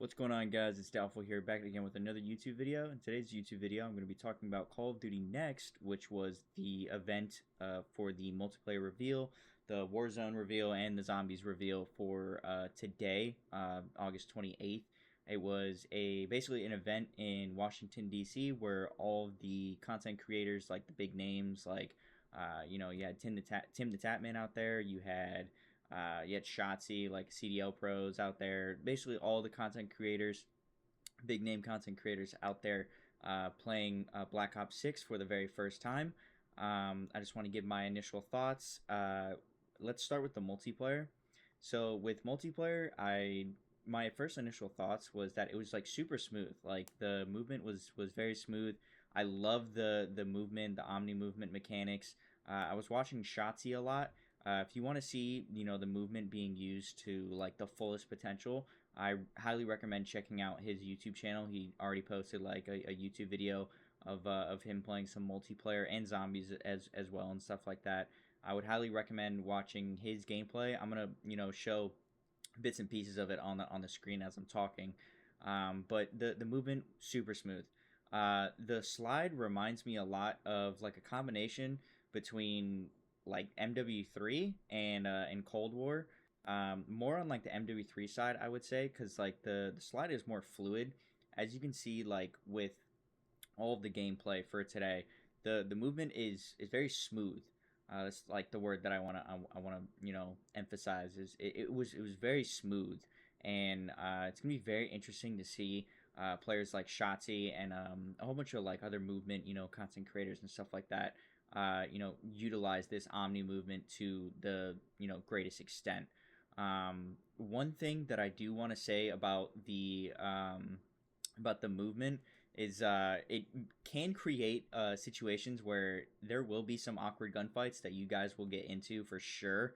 What's going on, guys? It's Doubtful here, back again with another YouTube video. In today's YouTube video, I'm going to be talking about Call of Duty Next, which was the event for the multiplayer reveal, the Warzone reveal, and the Zombies reveal for today, August 28th. It was basically an event in Washington, D.C., where all the content creators, like the big names, like you had Tim the Tatman out there, you had Shotzi, like CDL pros out there. Basically, all the content creators, big name content creators out there playing Black Ops 6 for the very first time. I just want to give my initial thoughts. Let's start with the multiplayer. So with multiplayer, my first initial thoughts was that it was like super smooth. Like the movement was very smooth. I love the movement, the omni movement mechanics. I was watching Shotzi a lot. If you want to see, the movement being used to like the fullest potential, I highly recommend checking out his YouTube channel. He already posted like a YouTube video of him playing some multiplayer and zombies as well and stuff like that. I would highly recommend watching his gameplay. I'm gonna show bits and pieces of it on the screen as I'm talking. But the movement super smooth. The slide reminds me a lot of like a combination between like MW3 and Cold War. More on like the MW3 side, I would say, because like the slide is more fluid, as you can see like with all of the gameplay for today. The movement is very smooth. That's like the word that I wanna emphasize is it was very smooth, and it's gonna be very interesting to see players like Shotzi and a whole bunch of like other movement content creators and stuff like that utilize this omni movement to the greatest extent. One thing that I do want to say about the movement is it can create situations where there will be some awkward gunfights that you guys will get into for sure.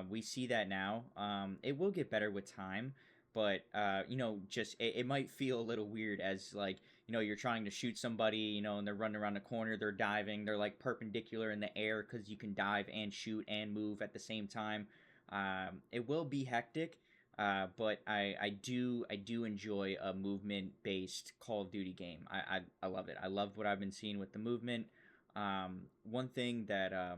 We see that now. It will get better with time, but just it might feel a little weird as like you're trying to shoot somebody, and they're running around the corner, they're diving, they're like perpendicular in the air because you can dive and shoot and move at the same time. It will be hectic. But I do enjoy a movement based Call of Duty game. I love it. I love what I've been seeing with the movement. One thing that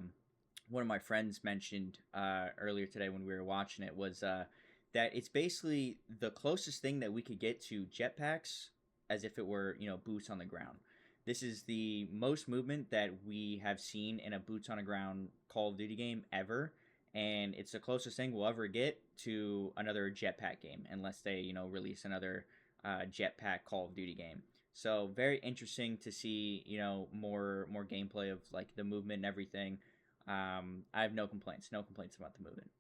one of my friends mentioned earlier today when we were watching it was that it's basically the closest thing that we could get to jetpacks as if it were boots on the ground. This is the most movement that we have seen in a boots on the ground Call of Duty game ever, and it's the closest thing we'll ever get to another jetpack game, unless they release another jetpack Call of Duty game. So very interesting to see more gameplay of like the movement and everything. I have no complaints about the movement.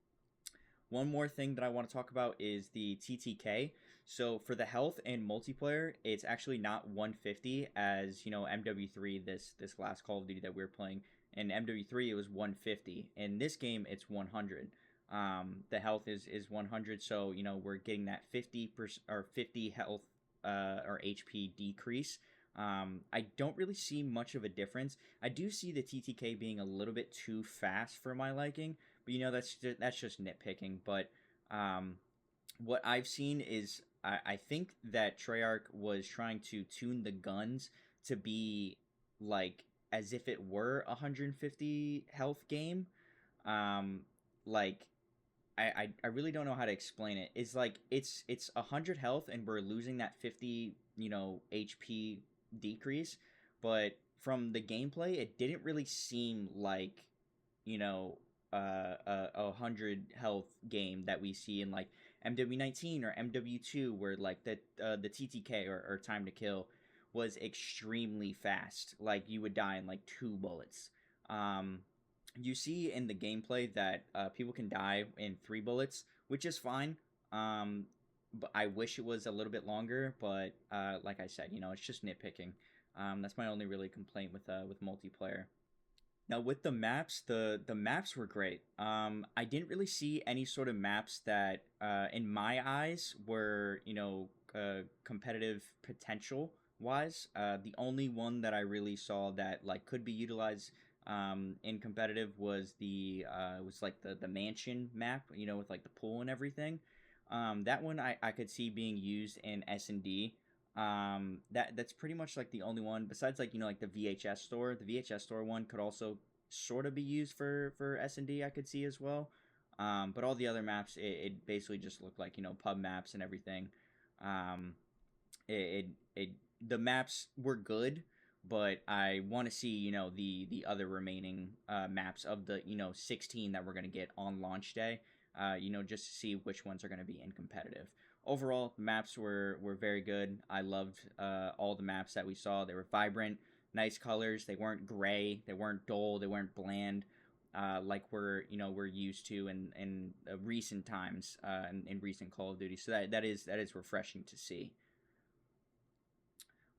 One more thing that I want to talk about is the TTK. So for the health and multiplayer, it's actually not 150 as MW3 this last Call of Duty that we were playing. In MW3 it was 150. In this game it's 100. The health is 100, so we're getting that 50% or 50 health or HP decrease. I don't really see much of a difference. I do see the TTK being a little bit too fast for my liking, but that's just nitpicking. But what I've seen is I think that Treyarch was trying to tune the guns to be like as if it were a 150 health game. Like I really don't know how to explain it. It's like it's 100 health and we're losing that 50 HP decrease, but from the gameplay it didn't really seem like a 100 health game that we see in like MW19 or MW2, where like the TTK or time to kill was extremely fast. Like you would die in like 2 bullets. You see in the gameplay that people can die in 3 bullets, which is fine. But I wish it was a little bit longer. But like I said, it's just nitpicking. That's my only really complaint with multiplayer. Now with the maps, the maps were great. I didn't really see any sort of maps that, in my eyes, were competitive potential wise. The only one that I really saw that like could be utilized in competitive was the was like the mansion map, with like the pool and everything. That one I could see being used in S&D. That's pretty much like the only one besides, like, like the VHS store. The VHS store one could also sort of be used for S&D. I could see as well. But all the other maps, it basically just looked like, pub maps and everything. Um, it the maps were good, but I want to see, the other remaining maps of the 16 that we're gonna get on launch day. Just to see which ones are gonna be in competitive. Overall, the maps were very good. I loved all the maps that we saw. They were vibrant, nice colors. They weren't gray. They weren't dull. They weren't bland. Like we're used to in recent times, in recent Call of Duty. So that is refreshing to see.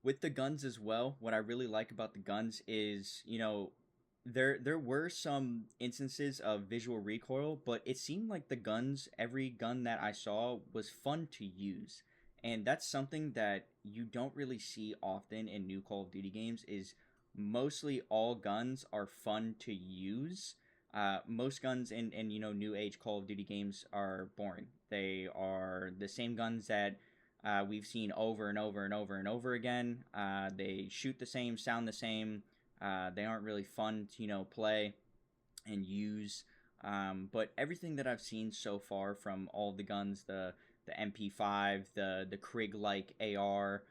With the guns as well, what I really like about the guns is, there were some instances of visual recoil, but it seemed like every gun that I saw was fun to use. And that's something that you don't really see often in new Call of Duty games, is mostly all guns are fun to use. Most guns in new age Call of Duty games are boring. They are the same guns that we've seen over and over and over and over again. They shoot the same, sound the same. They aren't really fun to play and use. But everything that I've seen so far from all the guns, the MP5, the Krig like AR,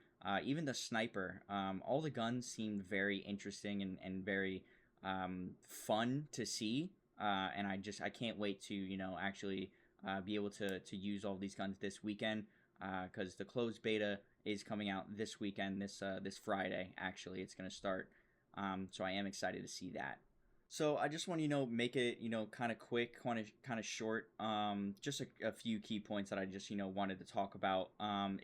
even the sniper, all the guns seemed very interesting and very fun to see. And I can't wait to actually be able to use all these guns this weekend, because the closed beta is coming out this weekend, this Friday. Actually, it's going to start. So I am excited to see that. So I just want to make it kind of quick, kind of short. Just a few key points that I just wanted to talk about.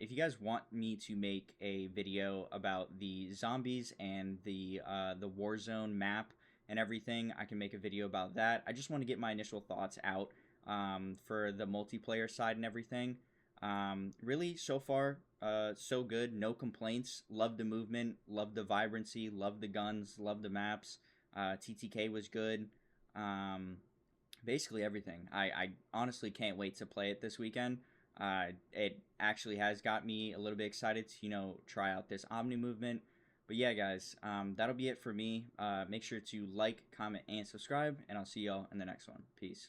If you guys want me to make a video about the zombies and the Warzone map and everything, I can make a video about that. I just want to get my initial thoughts out, for the multiplayer side and everything. Really, so far, so good. No complaints. Love the movement. Love the vibrancy. Love the guns. Love the maps. TTK was good. Basically everything. I honestly can't wait to play it this weekend. It actually has got me a little bit excited to try out this Omni movement. But yeah, guys, that'll be it for me. Make sure to like, comment, and subscribe, and I'll see y'all in the next one. Peace.